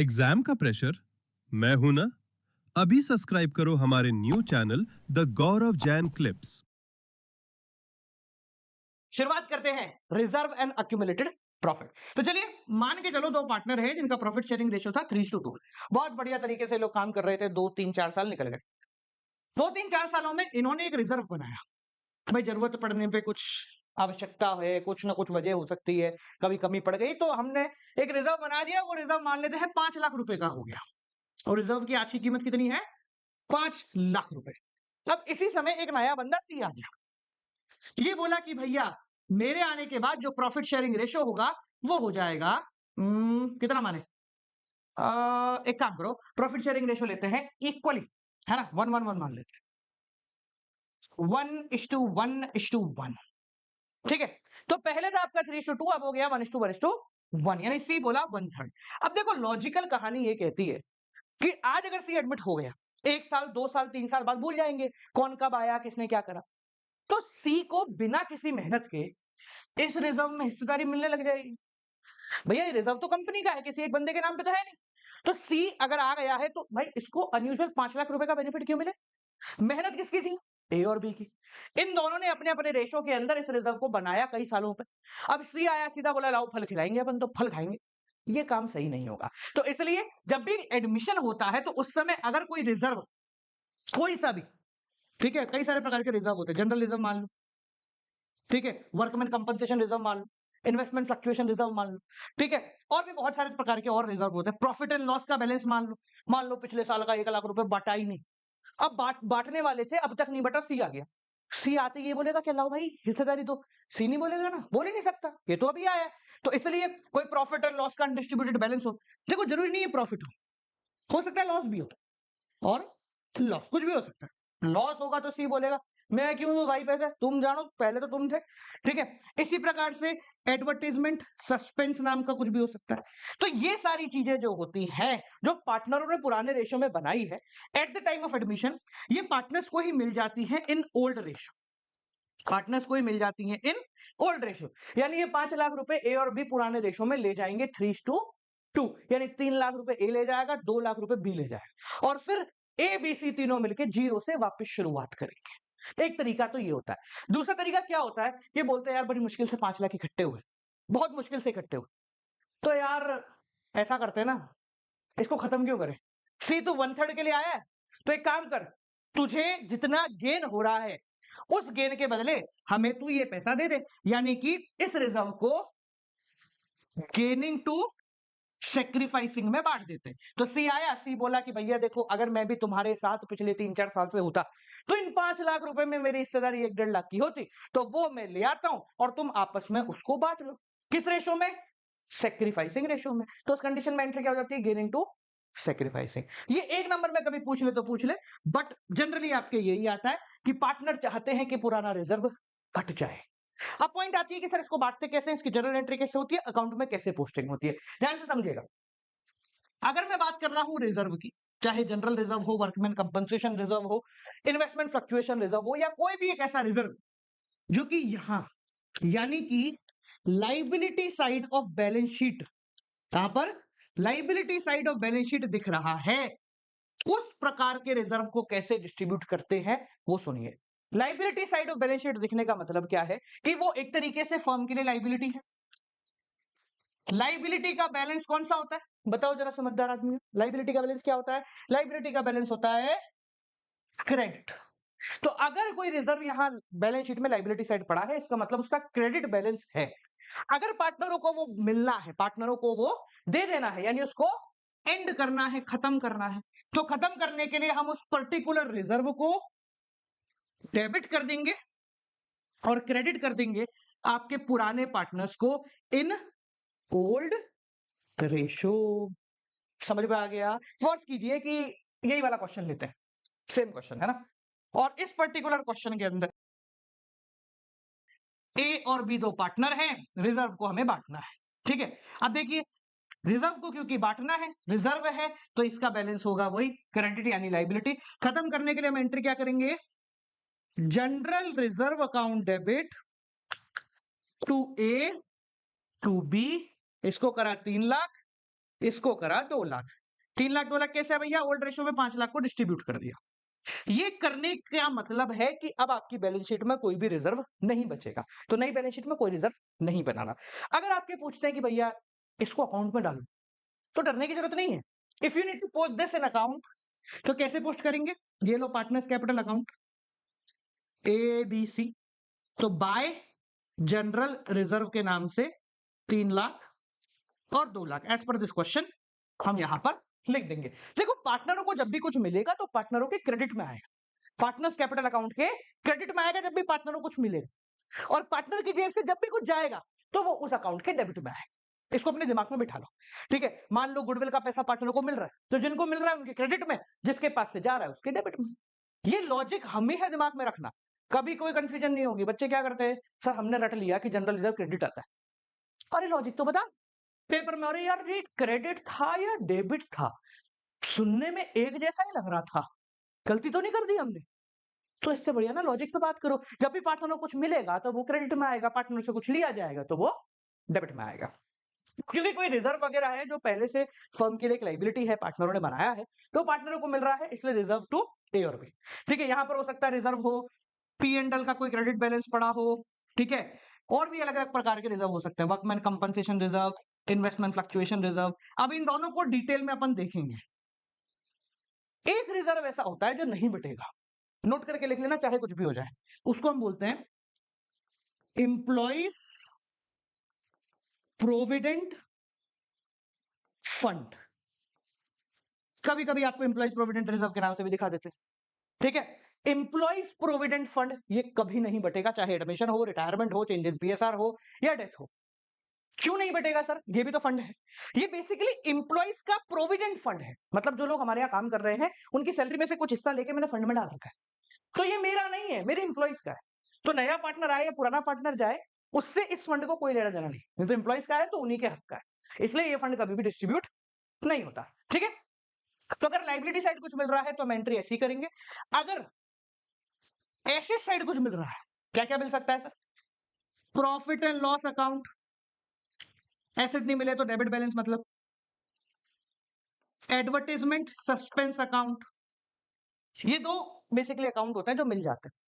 Exam का pressure? मैं हूं ना। अभी सब्सक्राइब करो हमारे new channel the Gaurav Jain clips. शुरुआत करते हैं रिजर्व एंड अक्यूमुलेटेड प्रॉफिट। तो चलिए मान के चलो दो पार्टनर है जिनका प्रॉफिट शेयरिंग रेशियो था 3:2। बहुत बढ़िया तरीके से लोग काम कर रहे थे, 2 3 4 साल निकल गए। 2 3 4 सालों में इन्होंने एक रिजर्व बनाया। भाई जरूरत पड़ने पे कुछ आवश्यकता है, कुछ ना कुछ वजह हो सकती है, कभी कमी पड़ गई तो हमने एक रिजर्व बना दिया। वो रिजर्व मान लेते हैं 5 लाख रुपए का हो गया और रिजर्व की आज की कीमत कितनी है? 5 लाख रुपए। अब इसी समय एक नया बंदा सी आ गया। ये बोला कि भैया मेरे आने के बाद जो प्रॉफिट शेयरिंग रेशो होगा वो हो जाएगा कितना माने, एक काम करो, प्रॉफिट शेयरिंग रेशो लेते हैं इक्वली, है ना, 1:1:1 मान लेते हैं, 1:1:1। ठीक है, तो पहले था आपका 3:2, अब हो गया 1:1:1, यानी सी बोला 1/3। अब देखो लॉजिकल कहानी ये कहती है कि आज अगर सी एडमिट हो गया, 1 साल 2 साल 3 साल बाद भूल जाएंगे कौन कब आया किसने क्या करा। तो सी को बिना किसी मेहनत के इस रिजर्व में हिस्सेदारी मिलने लग जाएगी। भैया ये रिजर्व तो कंपनी का है, किसी एक बंदे के नाम पे तो है नहीं। तो सी अगर आ गया है तो भाई इसको अनयूजुअल 5 लाख रुपए का बेनिफिट क्यों मिले? मेहनत किसकी थी? ए और बी की। इन दोनों ने अपने अपने रेशो के अंदर इस रिजर्व को बनाया कई सालों पे। अब सी आया सीधा बोला लाओ फल खिलाएंगे अपन, तो फल खाएंगे। ये काम सही नहीं होगा। तो इसलिए जब भी एडमिशन होता है तो उस समय अगर कोई रिजर्व, कोई सा भी, ठीक है, कई सारे प्रकार के रिजर्व होते हैं, जनरल रिजर्व मान लो, ठीक है, वर्कमैन कंपनसेशन रिजर्व मान लो, इन्वेस्टमेंट फ्लक्चुएशन रिजर्व मान लो, ठीक है, और भी बहुत सारे प्रकार के और रिजर्व होते हैं। प्रॉफिट एंड लॉस का बैलेंस मान लो पिछले साल का 1 लाख रुपए बांटा ही नहीं। अब बांटने वाले थे, अब तक नहीं बटा, सी आ गया। सी आते ये बोलेगा क्या, लाओ भाई हिस्सेदारी दो। सी नहीं बोलेगा ना, बोल ही नहीं सकता, ये तो अभी आया है। तो इसलिए कोई प्रॉफिट एंड लॉस का अनडिस्ट्रीब्यूटेड बैलेंस हो, देखो जरूरी नहीं है प्रॉफिट हो सकता है लॉस भी हो, और लॉस कुछ भी हो सकता है। लॉस होगा तो सी बोलेगा मैं क्यों दूं भाई पैसे, तुम जानो, पहले तो तुम थे। ठीक है, इसी प्रकार से एडवर्टीजमेंट सस्पेंस नाम का कुछ भी हो सकता है। तो ये सारी चीजें जो होती हैं, जो पार्टनरों ने पुराने रेशो में बनाई है at the time of admission, ये पार्टनर्स को ही मिल जाती है इन ओल्ड रेशो। पार्टनर्स को ही मिल जाती हैं इन ओल्ड रेशो। यानी ये 5 लाख रुपए ए और बी पुराने रेशो में ले जाएंगे 3:2, यानी 3 लाख रुपए ए ले जाएगा, 2 लाख रुपए बी ले जाएगा, और फिर ए बी सी तीनों मिलकर जीरो से वापस शुरुआत करेंगे। एक तरीका तो ये होता है। दूसरा तरीका क्या होता है, ये बोलते हैं यार बड़ी मुश्किल से 5 लाख इकट्ठे हुए, बहुत मुश्किल से इकट्ठे हुए, तो यार ऐसा करते हैं ना, इसको खत्म क्यों करें, सी तो 1/3 के लिए आया है, तो एक काम कर, तुझे जितना गेन हो रहा है उस गेन के बदले हमें तू ये पैसा दे दे, यानी कि इस रिजर्व को गेनिंग टू सेक्रीफाइसिंग में बांट देते। तो सी आया, सी बोला कि भैया देखो अगर मैं भी तुम्हारे साथ पिछले 3 4 साल से होता तो इन 5 लाख रुपए में मेरी हिस्सेदारी 1 1.5 लाख की होती, तो वो मैं ले आता हूं और तुम आपस में उसको बांट लो। किस रेशो में? सेक्रीफाइसिंग रेशो में। तो उस कंडीशन में एंट्री क्या हो जाती है? Gaining to sacrificing. ये एक नंबर में कभी पूछ ले तो पूछ ले, बट जनरली आपके यही आता है कि पार्टनर चाहते हैं कि पुराना रिजर्व घट जाए। अब पॉइंट आती है कि सर इसको बांटते कैसे हैं, इसकी जनरल एंट्री कैसे होती है, अकाउंट में कैसे पोस्टिंग होती है। ध्यान से समझिएगा, अगर मैं बात कर रहा हूं रिजर्व की, चाहे जनरल रिजर्व हो, वर्कमैन कंपनसेशन रिजर्व हो, इन्वेस्टमेंट फ्लक्चुएशन रिजर्व हो, या कोई भी एक ऐसा रिजर्व जो कि यहां, यानी कि liability side of balance sheet, कहां पर? Liability side of balance sheet दिख रहा है, उस प्रकार के रिजर्व को कैसे डिस्ट्रीब्यूट करते हैं वो सुनिए। Liability side of balance sheet दिखने का मतलब क्या है कि वो एक तरीके से फर्म के लिए लाइबिलिटी है। लाइबिलिटी का बैलेंस कौन सा होता है, बताओ जरा समझदार आदमी, लाइबिलिटी का बैलेंस क्या होता है? लाइबिलिटी का बैलेंस होता है क्रेडिट। तो अगर कोई रिजर्व यहां बैलेंस शीट में लाइबिलिटी साइड पड़ा है, इसका मतलब उसका क्रेडिट बैलेंस है। अगर पार्टनरों को वो मिलना है, पार्टनरों को वो दे देना है, यानी उसको एंड करना है, खत्म करना है, तो खत्म करने के लिए हम उस पर्टिकुलर रिजर्व को डेबिट कर देंगे और क्रेडिट कर देंगे आपके पुराने पार्टनर्स को इन ओल्ड रेशो। समझ में आ गया? फर्ज कीजिए कि यही वाला क्वेश्चन लेते हैं, सेम क्वेश्चन है ना, और इस पर्टिकुलर क्वेश्चन के अंदर ए और बी दो पार्टनर हैं, रिजर्व को हमें बांटना है। ठीक है, अब देखिए रिजर्व को क्योंकि बांटना है, रिजर्व है, तो इसका बैलेंस होगा वही क्रेडिट यानी लाइबिलिटी। खत्म करने के लिए हम एंट्री क्या करेंगे? General reserve account debit to A to B, इसको करा 3 लाख, इसको करा 2 लाख, 3 लाख 2 लाख कैसे है भैया? ओल्ड रेशियो में 5 लाख को डिस्ट्रीब्यूट कर दिया। ये करने का मतलब है कि अब आपकी बैलेंस शीट में कोई भी रिजर्व नहीं बचेगा, तो नई बैलेंस शीट में कोई रिजर्व नहीं बनाना। अगर आपके पूछते हैं कि भैया इसको अकाउंट में डालो, तो डरने की जरूरत नहीं है। If you need to post this in account, तो कैसे पोस्ट करेंगे? ये लो पार्टनर्स कैपिटल अकाउंट ABC, तो बाय जनरल रिजर्व के नाम से 3 लाख और 2 lakh as per this question हम यहां पर लिख देंगे। देखो पार्टनरों को जब भी कुछ मिलेगा तो पार्टनरों के क्रेडिट में आएगा, पार्टनर्स कैपिटल अकाउंट के क्रेडिट में आएगा जब भी पार्टनरों को कुछ मिलेगा, और पार्टनर की जेब से जब भी कुछ जाएगा तो वो उस अकाउंट के डेबिट में आएगा। इसको अपने दिमाग में बिठा लो, ठीक है? मान लो गुडविल का पैसा पार्टनरों को मिल रहा है, तो जिनको मिल रहा है उनके क्रेडिट में, जिसके पास से जा रहा है उसके डेबिट में। ये लॉजिक हमेशा दिमाग में रखना, कभी कोई कंफ्यूजन नहीं होगी। बच्चे क्या करते हैं, सर हमने रट लिया कि जनरल रिजर्व क्रेडिट आता है। अरे लॉजिक तो बता पेपर में, अरे यार ये क्रेडिट था या डेबिट था, सुनने में एक जैसा ही लग रहा था, गलती तो नहीं कर दी हमने? तो इससे बढ़िया ना लॉजिक पे बात करो, जब भी पार्टनर को कुछ मिलेगा तो वो क्रेडिट में आएगा, पार्टनर से कुछ लिया जाएगा तो वो डेबिट में आएगा। क्योंकि कोई रिजर्व वगैरह है जो पहले से फर्म के लिए एक लाइबिलिटी है, पार्टनरों ने बनाया है, तो पार्टनरों को मिल रहा है, इसलिए रिजर्व टू ए और बी। ठीक है, यहां पर हो सकता है रिजर्व हो, पी एंड एल का कोई क्रेडिट बैलेंस पड़ा हो, ठीक है, और भी अलग अलग प्रकार के रिजर्व हो सकते हैं, workman compensation reserve, investment fluctuation reserve. अब इन दोनों को डिटेल में अपन देखेंगे। एक रिजर्व ऐसा होता है जो नहीं बटेगा, नोट करके लिख लेना चाहे कुछ भी हो जाए, उसको हम बोलते हैं एम्प्लॉइज प्रोविडेंट फंड। कभी कभी आपको एम्प्लॉइज प्रोविडेंट रिजर्व के नाम से भी दिखा देते हैं, ठीक है? एम्प्लॉइज प्रोविडेंट फंड ये कभी नहीं बटेगा, चाहे एडमिशन हो, रिटायरमेंट हो, चेंज इन पीएसआर हो या डेथ हो। क्यों नहीं बटेगा सर? ये भी तो फंड है। ये बेसिकली एम्प्लॉइज का प्रोविडेंट फंड है, मतलब जो लोग हमारे यहाँ काम कर रहे हैं उनकी सैलरी में से कुछ हिस्सा लेके मैंने फंड में डाल रखा है, तो ये मेरा नहीं है, मेरे एम्प्लॉइज का है। तो नया पार्टनर आए या पुराना पार्टनर जाए, उससे इस फंड को कोई लेना देना नहीं, तो एम्प्लॉइज का है तो उन्हीं के हक का है, इसलिए ये फंड कभी भी डिस्ट्रीब्यूट नहीं होता, ठीक है? तो अगर लाइबिलिटी साइड कुछ मिल रहा है तो हम एंट्री ऐसी करेंगे। अगर एसेट साइड कुछ मिल रहा है, क्या क्या मिल सकता है sir? Profit and loss account, asset नहीं मिले तो डेबिट बैलेंस मतलब, एडवर्टाइजमेंट सस्पेंस अकाउंट, ये दो बेसिकली अकाउंट होते हैं जो मिल जाते हैं।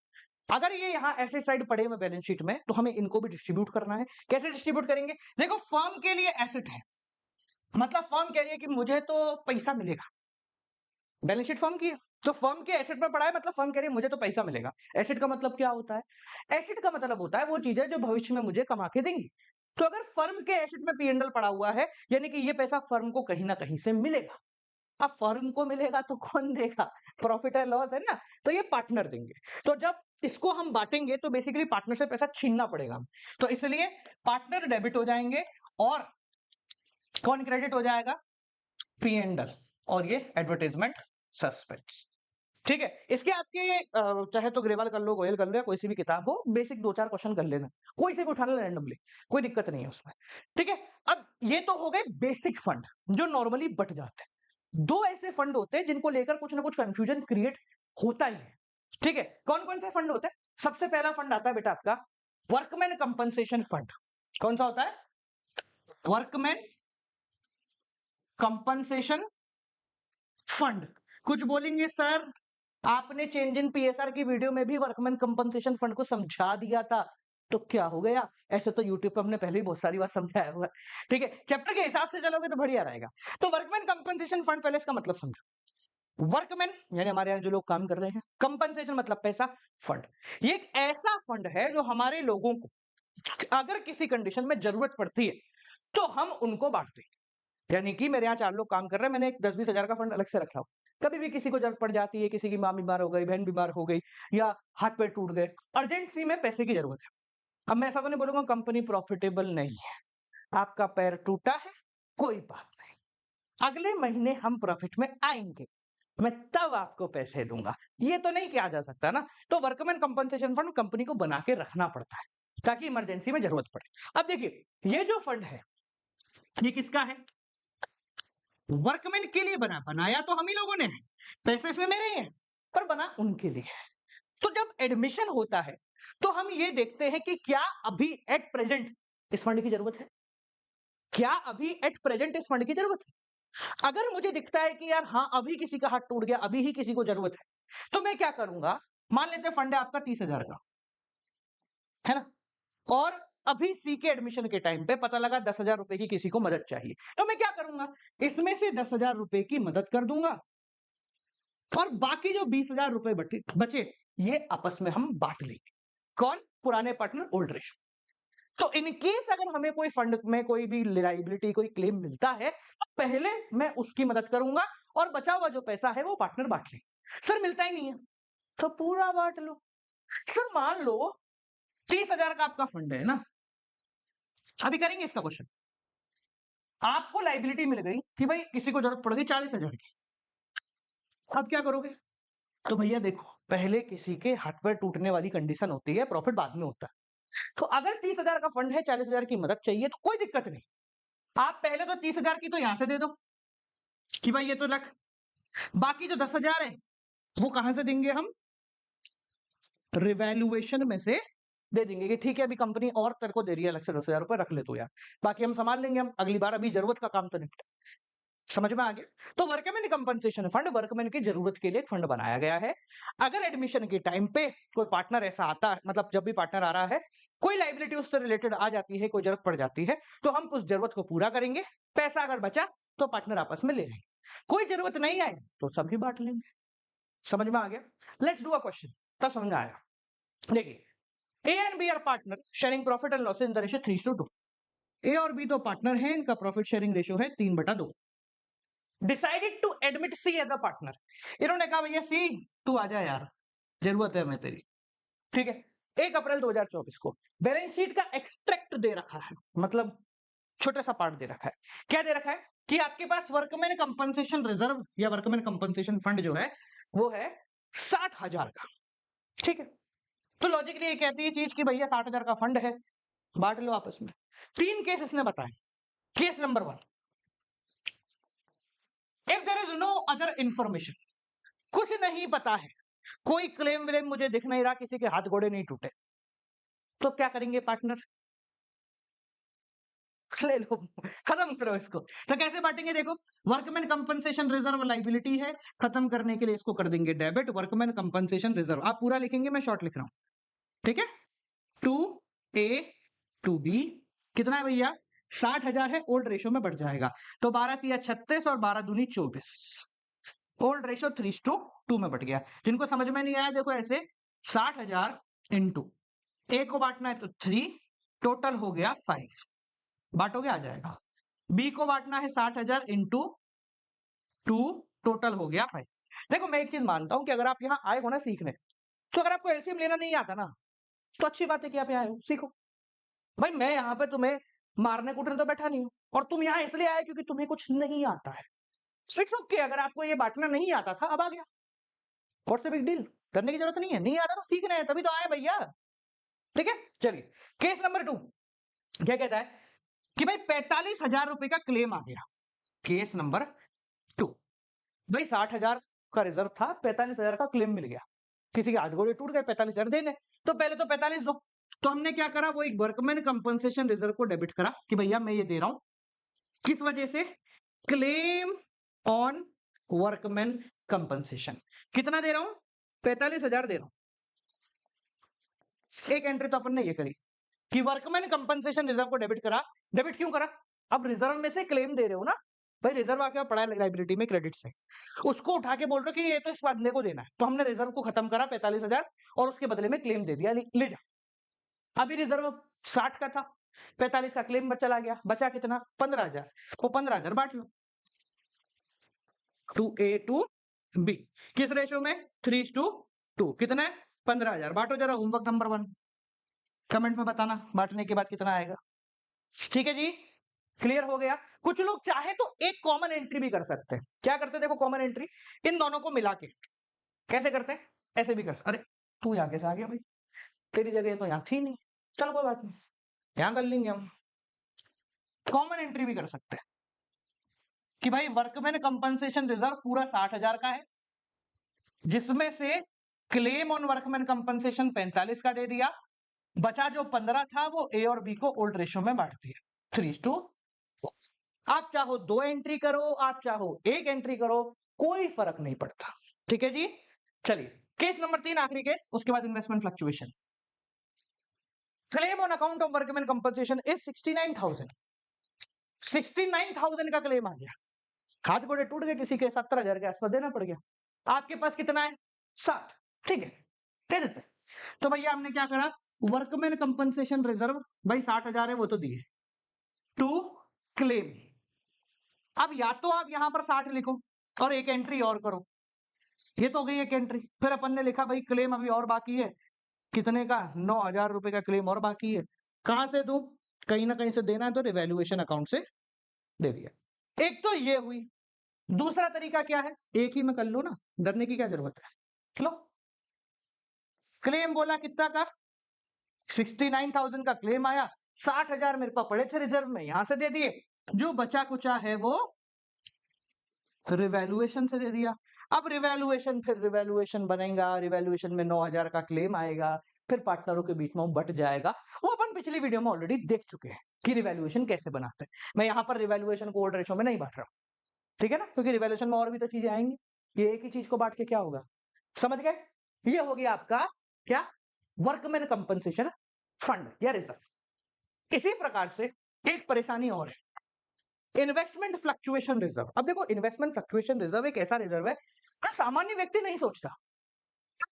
अगर ये यहाँ एसेट साइड पड़े हुए बैलेंस शीट में तो हमें इनको भी डिस्ट्रीब्यूट करना है। कैसे डिस्ट्रीब्यूट करेंगे? देखो फर्म के लिए एसेट है, मतलब फर्म कह रही है कि मुझे तो पैसा मिलेगा, बैलेंस शीट फर्म की है, तो फर्म के एसेट में पड़ा है, मतलब फर्म कह रही है मुझे तो पैसा मिलेगा। एसेट का मतलब क्या होता है? एसेट का मतलब होता है वो चीजें जो भविष्य में मुझे कमा के देंगी। तो अगर फर्म के एसेट में पी&एल पड़ा हुआ है, यानी कि ये पैसा फर्म को कहीं ना कहीं से मिलेगा। अब फर्म को मिलेगा तो कौन देगा? प्रॉफिट एंड लॉस है ना, तो ये पार्टनर देंगे। तो जब इसको हम बांटेंगे तो बेसिकली पार्टनर से पैसा छीनना पड़ेगा, तो इसलिए पार्टनर डेबिट हो जाएंगे और कौन क्रेडिट हो जाएगा? पी&एल, और ये एडवर्टाइजमेंट सस्पेंस, ठीक है? इसके आपके चाहे तो ग्रेवाल कर लो, गोयल कर लो, या कोई सी भी किताब हो, बेसिक 2-4 क्वेश्चन कर लेना, कोई से भी उठा लो रैंडमली, कोई दिक्कत नहीं है उसमें, ठीक है? अब ये तो हो गए बेसिक फंड जो नॉर्मली बट जाते हैं। दो ऐसे फंड होते हैं जिनको लेकर कुछ ना कुछ कंफ्यूजन क्रिएट होता ही है, ठीक है? कौन कौन से फंड होते हैं? सबसे पहला फंड आता है बेटा आपका वर्कमैन कंपनसेशन फंड। कौन सा होता है? Workman compensation fund. कुछ बोलेंगे सर आपने चेंज इन पीएसआर की वीडियो में भी वर्कमैन कंपनसेशन फंड को समझा दिया था, तो क्या हो गया? ऐसे तो यूट्यूब पे हमने पहले ही बहुत सारी बार समझाया हुआ है, ठीक है? चैप्टर के हिसाब से चलोगे तो बढ़िया रहेगा। तो वर्कमैन कंपनसेशन फंड, पहले इसका मतलब समझो। वर्कमैन यानी हमारे यहाँ जो लोग काम कर रहे हैं, कंपनसेशन मतलब पैसा, फंड ये एक ऐसा फंड है जो हमारे लोगों को अगर किसी कंडीशन में जरूरत पड़ती है तो हम उनको बांटते हैं। यानी कि मेरे यहाँ 4 लोग काम कर रहे हैं, मैंने एक 10-20 हजार का फंड अलग से रखा हो, कभी भी किसी को जरूरत पड़ जाती है, किसी की मां बीमार हो गई, बहन बीमार हो गई, या हाथ पैर टूट गए, अर्जेंसी में पैसे की जरूरत है। अब मैं ऐसा तो नहीं बोलूंगा कंपनी प्रॉफिटेबल नहीं है, आपका पैर टूटा है, कोई बात नहीं, अगले महीने हम प्रॉफिट में आएंगे, मैं तब आपको पैसे दूंगा, ये तो नहीं किया जा सकता ना। तो वर्कमैन कंपनसेशन फंड कंपनी को बना के रखना पड़ता है ताकि इमरजेंसी में जरूरत पड़े। अब देखिए ये जो फंड है ये किसका है? वर्कमैन के लिए बनाया तो हम ही लोगों ने है, पैसे इसमें मेरे ही हैं, पर बना उनके लिए है। तो जब एडमिशन होता है तो हम ये देखते हैं कि क्या अभी एट प्रेजेंट इस फंड की जरूरत है? क्या अभी एट प्रेजेंट इस फंड की जरूरत है? अगर मुझे दिखता है कि यार हाँ अभी किसी का हाथ टूट गया, अभी ही किसी को जरूरत है, तो मैं क्या करूंगा, मान लेते हैं फंड है आपका 30,000 का, है ना, और अभी सी के एडमिशन के टाइम पे पता लगा 10,000 रुपए की किसी को मदद चाहिए, तो मैं क्या करूंगा, इसमें से 10,000 रुपए की मदद कर दूंगा और बाकी जो 20,000 रुपए बचे ये आपस में हम बांट लेंगे। कौन? पुराने पार्टनर, ओल्ड रेशो। तो इन केस अगर हमें कोई फंड में कोई भी लाइबिलिटी, कोई क्लेम मिलता है, तो पहले मैं उसकी मदद करूंगा और बचा हुआ जो पैसा है वो पार्टनर बांट ले। सर मिलता ही नहीं है तो पूरा बांट लो। सर मान लो 30,000 का आपका फंड है ना, अभी करेंगे इसका क्वेश्चन। आपको लाइबिलिटी मिल गई कि भाई किसी को जरूरत पड़ गई 40,000 की, अब क्या करोगे? तो भैया देखो, पहले किसी के हाथ पैर टूटने वाली कंडीशन होती है, प्रॉफिट बाद में होता है। तो अगर 30,000 का फंड है, 40,000 की मदद चाहिए तो कोई दिक्कत नहीं, आप पहले तो 30,000 की तो यहां से दे दो कि भाई ये तो रख, बाकी जो 10,000 है वो कहां से देंगे हम? रिवैल्यूएशन में से दे देंगे कि ठीक है अभी कंपनी और तेरे को दे रही है अलग से 10,000 रुपए, रख ले तू यार, बाकी हम संभाल लेंगे हम अगली बार, अभी जरूरत का काम तो निपटा। समझ में आ गया? तो वर्कमैन कंपनसेशन फंड वर्कमैन की जरूरत के लिए एक फंड बनाया गया है। अगर एडमिशन के टाइम पे कोई पार्टनर ऐसा आता है, मतलब जब भी पार्टनर आ रहा है, कोई लाइबिलिटी उससे रिलेटेड आ जाती है, कोई जरूरत पड़ जाती है, तो हम उस जरूरत को पूरा करेंगे। पैसा अगर बचा तो पार्टनर आपस में ले लेंगे, कोई जरूरत नहीं आए तो सभी बांट लेंगे। समझ में आ गया? लेट्स डू अ क्वेश्चन, तब समझ में आया। देखिए, A and B are partner sharing profit and losses in the ratio 3:2। A और बी दो पार्टनर हैं, इनका प्रॉफिट शेयरिंग रेशियो है 3/2। Decided to admit C as a partner, इन्होंने कहा भैया सी तू आ जा यार, जरूरत है हमें तेरी, ठीक है। 1 अप्रैल 2024 को बैलेंस शीट का एक्सट्रैक्ट दे रखा है, मतलब छोटा सा पार्ट दे रखा है। क्या दे रखा है कि आपके पास वर्कमैन कंपनसेशन रिजर्व या वर्कमैन कंपनसेशन फंड जो है वो है 60,000 का, ठीक है। तो लॉजिकली ये कहती है चीज कि भैया 60,000 का फंड है, बांट लो आपस में। 3 केस इसने बताए। Case number 1, if there is no other information, कुछ नहीं पता है, कोई क्लेम व्लेम मुझे दिख नहीं रहा, किसी के हाथ घोड़े नहीं टूटे, तो क्या करेंगे पार्टनर? ले लो, खत्म करो इसको। तो कैसे बांटेंगे? देखो, वर्कमैन कंपनसेशन रिजर्व लाइबिलिटी है, खत्म करने के लिए इसको कर देंगे डेबिट, वर्कमैन कंपनसेशन रिजर्व। आप पूरा लिखेंगे, मैं शॉर्ट लिख रहा हूं, ठीक है। 2A टू बी कितना है भैया? 60,000 है, ओल्ड रेशो में बढ़ जाएगा, तो 12 × 36 और 12 दूनी 24, ओल्ड रेशो 3:2 में बढ़ गया। जिनको समझ में नहीं आया देखो ऐसे, 60,000 इंटू ए को बांटना है तो 3, टोटल हो गया 5, बांटोगे आ जाएगा। बी को बांटना है 60,000 इंटू 2, टोटल हो गया 5। देखो मैं एक चीज मानता हूं कि अगर आप यहाँ आए हो ना सीखने, तो अगर आपको एलसीएम लेना नहीं आता ना, तो अच्छी बात है कि आप यहाँ आए हो, सीखो। भाई मैं यहाँ पे तुम्हें मारने कूटने तो बैठा नहीं हूं, और तुम यहाँ इसलिए आए क्योंकि तुम्हें कुछ नहीं आता है। इट्स ओके, अगर आपको ये बांटना नहीं आता था, अब आ गया, व्हाट्स द बिग डील, करने की जरूरत नहीं है, नहीं आता तो सीखना है, तभी तो आए भैया, ठीक है। चलिए केस नंबर 2 क्या कहता है कि भाई 45,000 रुपए का क्लेम आ गया। केस नंबर 2, भाई 60,000 का रिजर्व था, 45,000 का क्लेम मिल गया, किसी के हाथ घोड़े टूट गए, 45,000 देने, तो पहले तो 45 दो। तो हमने क्या करा, वो एक वर्कमैन कंपनसेशन रिजर्व को डेबिट करा कि भैया मैं ये दे रहा हूं, किस वजह से? Claim on workman compensation. कितना दे रहा हूं? 45,000 दे रहा हूं। एक एंट्री तो अपन ने ये करी कि वर्कमैन कंपनसेशन रिजर्व को डेबिट करा। डेबिट क्यों करा? अब रिजर्व में से क्लेम दे रहे हो ना भाई, रिजर्व आके पड़ा है लाइबिलिटी में क्रेडिट से, उसको उठा के बोल रहे हो कि ये तो इस बंदे को देना है, तो हमने रिजर्व को खत्म करा 45,000 और उसके बदले में क्लेम दे दिया, ले जा। अभी रिजर्व 60 का था, 45 का क्लेम चला गया, बचा कितना? 15,000, वो 15,000 बांट लो 2A टू बी, किस रेशो में? 3:2। कितना है? 15,000। बांटो जरा, होमवर्क नंबर 1 कमेंट में बताना बांटने के बाद कितना आएगा। ठीक है जी, क्लियर हो गया। कुछ लोग चाहे तो एक कॉमन एंट्री भी कर सकते हैं। क्या करते हैं? देखो कॉमन एंट्री इन दोनों को मिला के कैसे करते हैं, ऐसे भी कर सकते। अरे तू यहाँ कैसे आ गया भाई, तेरी जगह तो यहाँ थी नहीं, चलो कोई बात नहीं, यहाँ कर लेंगे हम। कॉमन एंट्री भी कर सकते हैं कि भाई वर्कमैन कंपनसेशन रिजर्व पूरा 60,000 का है, जिसमें से क्लेम ऑन वर्कमैन कंपनसेशन 45 का दे दिया, बचा जो 15 था वो ए और बी को ओल्ड रेशो में बांट दिया 3:4। आप चाहो 2 एंट्री करो, आप चाहो 1 एंट्री करो, कोई फर्क नहीं पड़ता। ठीक है जी? चलिए, केस नंबर 3 आखिरी केस, उसके बाद investment fluctuation. Claim on account of workman compensation is 69,000। 69,000 का क्लेम आ गया। हाथ गोड़े टूट गए किसी के, 70,000 के आसपास देना पड़ गया। आपके पास कितना है? 60। ठीक है, दे देते हैं। तो भैया हमने क्या करा, वर्कमैन कंपनसेशन रिजर्व, भाई 60,000 है वो तो दिए, टू क्लेम। अब या तो आप यहां पर 60 लिखो और एक एंट्री और करो, ये तो हो गई एक एंट्री। फिर अपन ने लिखा भाई क्लेम अभी और बाकी है, कितने का? 9,000 रुपए का क्लेम और बाकी है। कहां से दूं? कहीं ना कहीं से देना है, तो रिवैल्यूएशन अकाउंट से दे दिया। एक तो ये हुई। दूसरा तरीका क्या है, एक ही में कर लो ना, डरने की क्या जरूरत है। लो, क्लेम बोला कितना का? 69,000 का क्लेम आया, 60,000 मेरे पास पड़े थे रिजर्व में, यहां से दे दिए। जो बचा कुचा है वो रिवैल्यूएशन से दे दिया। अब रिवैल्यूएशन, फिर रिवैल्यूएशन बनेगा, रिवैल्यूएशन में 9,000 का क्लेम आएगा, फिर पार्टनरों के बीच में वो बट जाएगा। वो अपन पिछली वीडियो में ऑलरेडी देख चुके हैं कि रिवैल्यूएशन कैसे बनाते हैं। मैं यहां पर रिवैल्यूएशन को ओल्ड रेशो में नहीं बांट रहा हूं, ठीक है ना, क्योंकि रिवैल्यूएशन में और भी तो चीजें आएंगी। ये एक ही चीज को बांट के क्या होगा, समझ गए? ये हो गया आपका क्या, वर्कमैन कंपनसेशन फंड या रिजर्व। इसी प्रकार से एक परेशानी और है, इन्वेस्टमेंट फ्लक्चुएशन रिजर्व। अब देखो, इन्वेस्टमेंट फ्लक्चुएशन रिजर्व एक ऐसा रिजर्व है जो सामान्य व्यक्ति नहीं सोचता,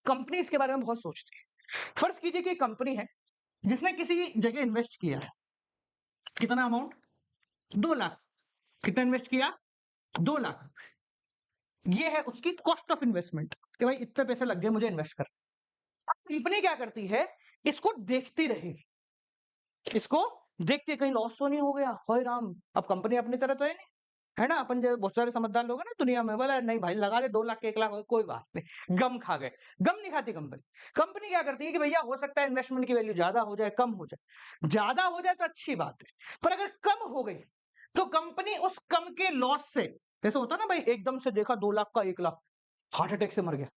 कंपनी इसके बारे में बहुत सोचती है। फर्ज कीजिए कि कंपनी है जिसने किसी जगह इन्वेस्ट किया है, कितना अमाउंट? 2 लाख। कितना इन्वेस्ट किया? 2 लाख। ये है उसकी कॉस्ट ऑफ इन्वेस्टमेंट, कि भाई इतने पैसे लग गए मुझे इन्वेस्ट कर। कंपनी क्या करती है, इसको देखती रहेगी, इसको देखते कहीं लॉस तो नहीं हो गया। हाय राम, अब कंपनी अपनी तरह तो है नहीं, है ना, अपन जो बहुत सारे समझदार लोग हैं ना दुनिया में, बोला नहीं भाई लगा दे 2 लाख के 1 लाख, कोई बात नहीं, गम खा गए। गम नहीं खाती कंपनी। कंपनी क्या करती है कि भैया हो सकता है इन्वेस्टमेंट की वैल्यू ज्यादा हो जाए, कम हो जाए। ज्यादा हो जाए तो अच्छी बात है, पर अगर कम हो गई तो कंपनी उस कम के लॉस से, जैसे होता ना भाई, एकदम से देखा 2 लाख का 1 लाख, हार्ट अटैक से मर गया,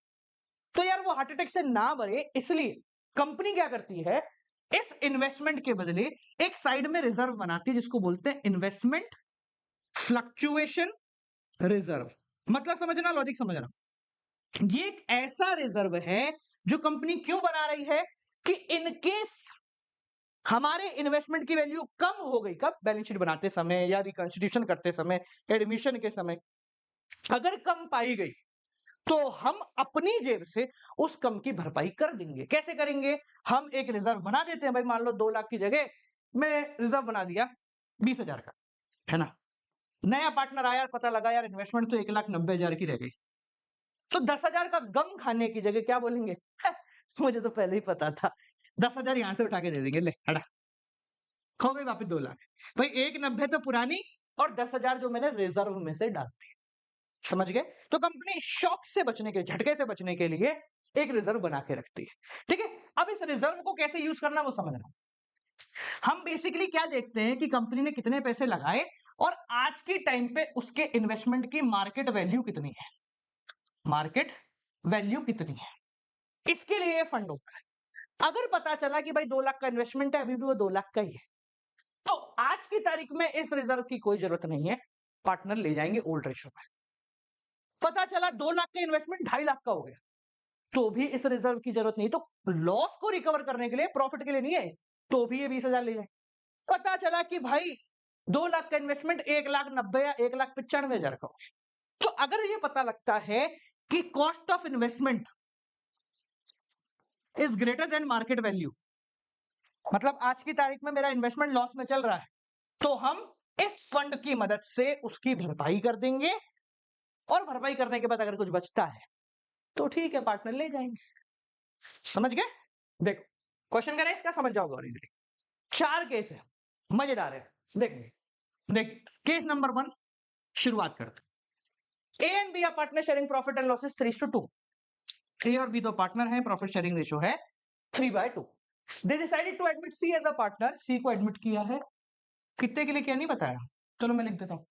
तो यार वो हार्ट अटैक से ना मरे इसलिए कंपनी क्या करती है, इस इन्वेस्टमेंट के बदले एक साइड में रिजर्व बनाती है जिसको बोलते हैं इन्वेस्टमेंट फ्लक्चुएशन रिजर्व। मतलब समझना, लॉजिक समझना, ये एक ऐसा रिजर्व है जो कंपनी क्यों बना रही है कि इनकेस हमारे इन्वेस्टमेंट की वैल्यू कम हो गई, कब? बैलेंस शीट बनाते समय या रिकंस्टिट्यूशन करते समय, एडमिशन के समय, अगर कम पाई गई तो हम अपनी जेब से उस कम की भरपाई कर देंगे। कैसे करेंगे? हम एक रिजर्व बना देते हैं भाई, मान लो 2 लाख की जगह मैं रिजर्व बना दिया 20,000 का, है ना। नया पार्टनर आया, पता लगा यार इन्वेस्टमेंट तो 1,90,000 की रह गई, तो 10,000 का गम खाने की जगह क्या बोलेंगे, मुझे तो पहले ही पता था, 10,000 यहां से उठा के दे देंगे, ले हटा, हो गई वापस 2 लाख। भाई 1,90,000 तो पुरानी और 10,000 जो मैंने रिजर्व में से डाल दी। समझ गए? तो कंपनी शॉक से बचने के, झटके से बचने के लिए एक रिजर्व बना के रखती है। ठीक है, अब इस रिजर्व को कैसे यूज करना वो समझना। हम बेसिकली क्या देखते हैं कि कंपनी ने कितने पैसे लगाए और आज के टाइम पे उसके इन्वेस्टमेंट की मार्केट वैल्यू कितनी है, मार्केट वैल्यू कितनी है, इसके लिए ये फंड होता है। अगर पता चला कि भाई 2 लाख का इन्वेस्टमेंट है, अभी भी वो 2 लाख का ही है, तो आज की तारीख में इस रिजर्व की कोई जरूरत नहीं है, पार्टनर ले जाएंगे ओल्ड रेशो में। पता चला 2 लाख का इन्वेस्टमेंट 2.5 लाख का हो गया, तो भी इस रिजर्व की जरूरत नहीं, तो लॉस को रिकवर करने के लिए, प्रॉफिट के लिए नहीं है, तो भी ये 20,000 ले जाए। पता चला कि भाई 2 लाख का इन्वेस्टमेंट 1,90,000 या 1,95,000 का हो गया, तो अगर ये पता लगता है कि cost of investment is greater than market value, मतलब आज की तारीख में मेरा इन्वेस्टमेंट लॉस में चल रहा है, तो हम इस फंड की मदद से उसकी भरपाई कर देंगे, और भरपाई करने के बाद अगर कुछ बचता है तो ठीक है, पार्टनर ले जाएंगे। समझ गए? देखो, क्वेश्चन करें इसका, समझ जाओगे और इजीली। 4 केस है, मजेदार है, देखेंगे। देख, केस नंबर 1 शुरुआत करते। A and B are partner sharing profit and losses 3:2। A और बी दो पार्टनर हैं, प्रॉफिट शेयरिंग रेशियो है 3/2। They decided to admit C as a partner, C को एडमिट किया है, कितने के लिए क्या नहीं बताया, चलो मैं लिख देता हूं,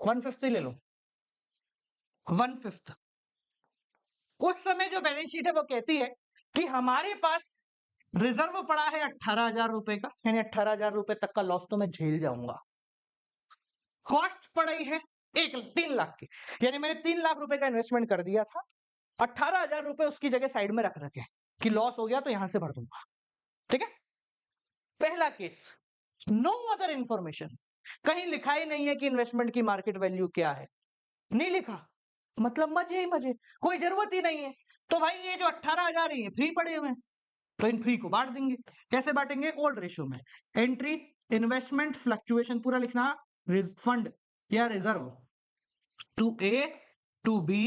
1/5 ही ले लो, 1/5। उस समय जो बैलेंस शीट है वो कहती है कि हमारे पास रिजर्व पड़ा है 18,000 रुपए का, यानी 18,000 रुपए तक का लॉस तो मैं झेल जाऊंगा। कॉस्ट पड़ी है 3 लाख की, यानी मैंने 3 लाख रुपए का इन्वेस्टमेंट कर दिया था, 18,000 रुपए उसकी जगह साइड में रख रखे कि लॉस हो गया तो यहां से भर दूंगा। ठीक है, पहला केस, नो अदर इंफॉर्मेशन, कहीं लिखा ही नहीं है कि इन्वेस्टमेंट की मार्केट वैल्यू क्या है, नहीं लिखा, मतलब मजे ही मजे, कोई जरूरत ही नहीं है। तो भाई ये जो 18,000 है ये फ्री पड़े हुए हैं, तो इन फ्री को बांट देंगे। कैसे बांटेंगे? ओल्ड रेशियो में। एंट्री इन्वेस्टमेंट फ्लक्चुएशन पूरा लिखना, फंड या reserve to A to B,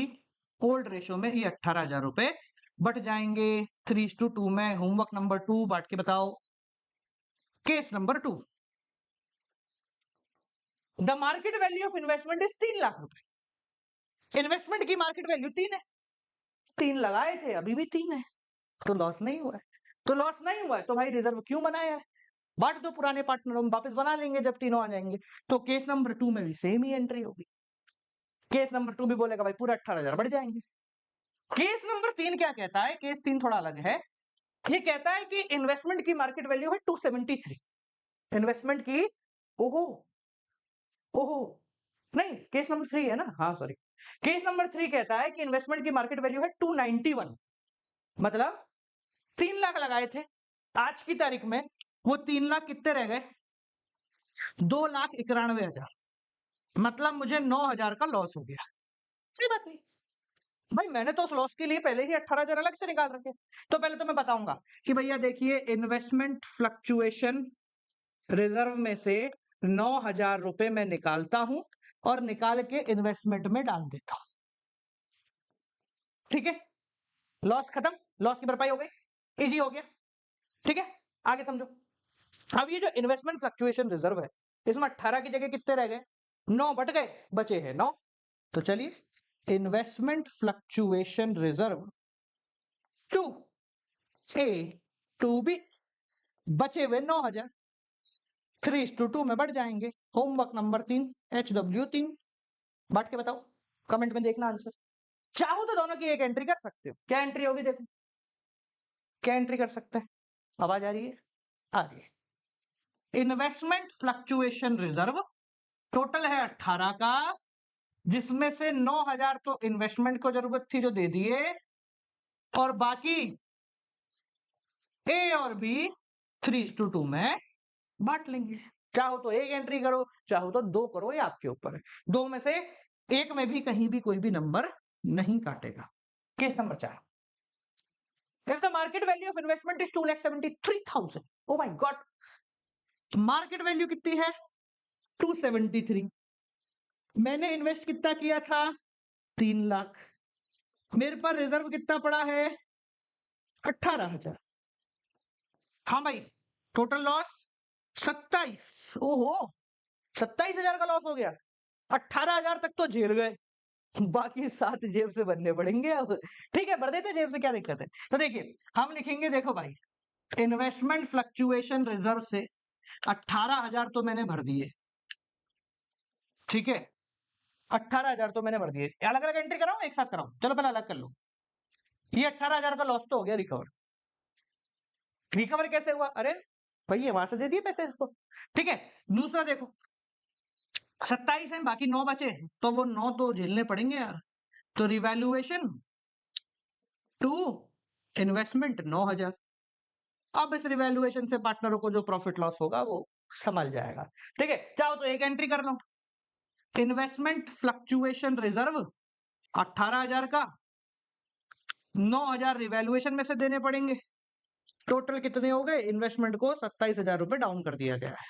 old ratio में ये 18,000 रुपए बट जाएंगे 3:2 में। होमवर्क नंबर 2 बांट के बताओ। Case number 2, the market value of investment is 3 lakh रुपए। इन्वेस्टमेंट की मार्केट वैल्यू 3 है, 3 लगाए थे अभी भी 3 है, तो लॉस नहीं हुआ है। तो लॉस नहीं हुआ है तो भाई रिजर्व क्यों बनाया है? बांट दो पुराने पार्टनरों में, वापस बना लेंगे जब तीनों आ जाएंगे। तो केस नंबर 2 में भी सेम ही एंट्री होगी। केस नंबर 2 भी बोलेगा भाई पूरा 18,000 बढ़ जाएंगे। केस नंबर 3 क्या कहता है? केस 3 थोड़ा अलग है। ये कहता है कि इन्वेस्टमेंट की मार्केट वैल्यू है 273। इन्वेस्टमेंट की, ओहो ओहो, नहीं केस नंबर 3 है ना, हाँ सॉरी। केस नंबर 3 कहता है कि इन्वेस्टमेंट की मार्केट वैल्यू है 291, मतलब 3 लाख लगाए थे, आज की तारीख में वो 3 लाख कितने रह गए? 2,91,000, मतलब मुझे 9,000 का लॉस हो गया। कोई बात नहीं भाई, मैंने तो उस लॉस के लिए पहले ही 18,000 अलग से निकाल रखे। तो पहले तो मैं बताऊंगा कि भैया देखिए, इन्वेस्टमेंट फ्लक्चुएशन रिजर्व में से 9,000 रुपए मैं निकालता हूं और निकाल के इन्वेस्टमेंट में डाल देता हूं। ठीक है, लॉस खत्म, लॉस की भरपाई हो गई, इजी हो गया। ठीक है, आगे समझो। अब ये जो इन्वेस्टमेंट फ्लक्चुएशन रिजर्व है, इसमें 18 की जगह कितने रह गए? 9 बट गए, बचे हैं 9। तो चलिए, investment fluctuation reserve to A to B, बचे हुए 9,000, 3:2 में बढ़ जाएंगे। होमवर्क नंबर 3 HW3 बांट के बताओ, कमेंट में देखना आंसर। चाहो तो दोनों की एक एंट्री कर सकते हो। क्या एंट्री होगी देखो, क्या एंट्री कर सकते हैं? आवाज आ रही है? आ रही है। इन्वेस्टमेंट फ्लक्चुएशन रिजर्व टोटल है 18 का, जिसमें से 9,000 तो इन्वेस्टमेंट को जरूरत थी जो दे दिए, और बाकी ए और बी 3:2 में बांट लेंगे। चाहो तो एक एंट्री करो, चाहो तो 2 करो, ये आपके ऊपर है। 2 में से एक में भी कहीं भी कोई भी नंबर नहीं काटेगा। Case number 4, if the market value of investment is 2,73,000, oh my God, market value कितनी है? 273। मैंने इन्वेस्ट कितना किया था? 3 लाख। मेरे पास रिजर्व कितना पड़ा है? 18,000। हाँ भाई, टोटल लॉस 27। ओहो, 27,000 का लॉस हो गया। 18,000 तक तो झेल गए, बाकी 7 जेब से भरने पड़ेंगे अब। ठीक है, भर देते जेब से, क्या दिक्कत है? तो देखिए, हम लिखेंगे, देखो भाई, इन्वेस्टमेंट फ्लक्चुएशन रिजर्व से 18,000 तो मैंने भर दिए। ठीक है, 18,000 तो मैंने भर दिए। अलग अलग एंट्री कराऊं, एक साथ कराऊं? चलो पहले अलग कर लो। ये 18,000 का लॉस तो हो गया रिकवर। रिकवर कैसे हुआ? अरे भाई, वहां से दे दिए पैसे इसको। ठीक है, दूसरा देखो, 27 है, बाकी 9 बचे, तो वो 9 तो झेलने पड़ेंगे यार। तो रिवैल्यूएशन टू इन्वेस्टमेंट 9,000। अब इस रिवैल्यूएशन से पार्टनरों को जो प्रॉफिट लॉस होगा वो संभल जाएगा। ठीक है, चाहो तो एक एंट्री कर लो, इन्वेस्टमेंट फ्लक्चुएशन रिजर्व 18,000 का, 9,000 रिवैल्यूएशन में से देने पड़ेंगे। टोटल कितने हो गए? इन्वेस्टमेंट को 27,000 रुपए डाउन कर दिया गया है,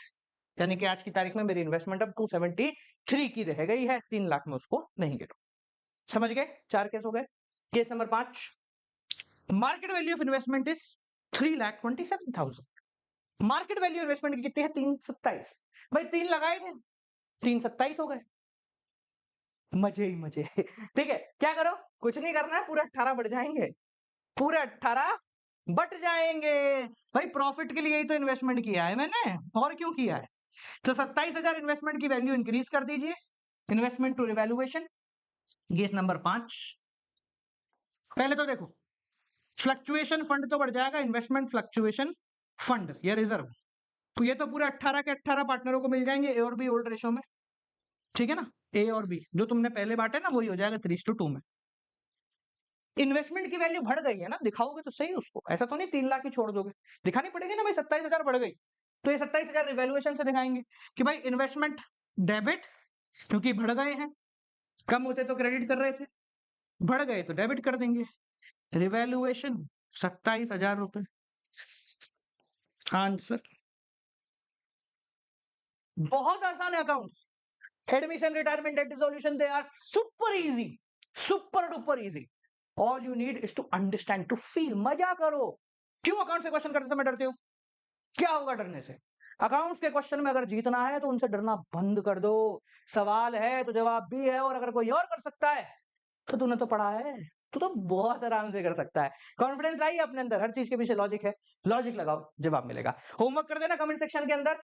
यानी कि आज की तारीख में मेरी इन्वेस्टमेंट अब 273 की रह गई है, 3 लाख में उसको नहीं गिरो। समझ गए? 4 केस हो गए। Case number 5, market value of investment is 3,27,000। Market value investment की कितनी है? 327। भाई 3 लगाए थे, 327 हो गए, मजे ही मजे। ठीक है, क्या करो, कुछ नहीं करना है, पूरे 18 बढ़ जाएंगे, पूरे 18 बट जाएंगे। भाई प्रॉफिट के लिए ही तो इन्वेस्टमेंट किया है मैंने, और क्यों किया है? तो 27,000 इन्वेस्टमेंट की वैल्यू इंक्रीज कर दीजिए, investment to revaluation. Case number 5, पहले तो देखो, फ्लक्चुएशन फंड तो बढ़ जाएगा, इन्वेस्टमेंट फ्लक्चुएशन फंड या रिजर्व, तो ये तो पूरे 18 के 18 पार्टनरों को मिल जाएंगे, ए और बी ओल्ड रेशो में। ठीक है ना, ए और बी जो तुमने पहले बांटे ना वही हो जाएगा 3:2 में। इन्वेस्टमेंट की वैल्यू बढ़ गई है ना, दिखाओगे तो सही उसको, ऐसा तो नहीं 3 लाख ही छोड़ दोगे, दिखानी पड़ेगी ना भाई 27,000 बढ़ गई, तो ये 27,000 रिवैल्यूएशन से दिखाएंगे कि भाई इन्वेस्टमेंट डेबिट क्योंकि बढ़ गए हैं, कम होते तो क्रेडिट कर रहे थे, बढ़ गए तो डेबिट कर देंगे, रिवैल्यूएशन 27,000 रुपए, आंसर। बहुत आसान है accounts, admission, retirement, date dissolution, they are super easy, super duper easy. All you need is to understand, to feel, मजा करो। क्यों अकाउंट से क्वेश्चन करते समय डरते हो? क्या होगा डरने से? अकाउंट्स के क्वेश्चन में अगर जीतना है तो उनसे डरना बंद कर दो। सवाल है तो जवाब भी है, और अगर कोई और कर सकता है तो तूने तो पढ़ा है, तू तो बहुत आराम से कर सकता है। कॉन्फिडेंस लाइए अपने अंदर, हर चीज के पीछे लॉजिक है, लॉजिक लगाओ, जवाब मिलेगा। होमवर्क कर देना कमेंट सेक्शन के अंदर।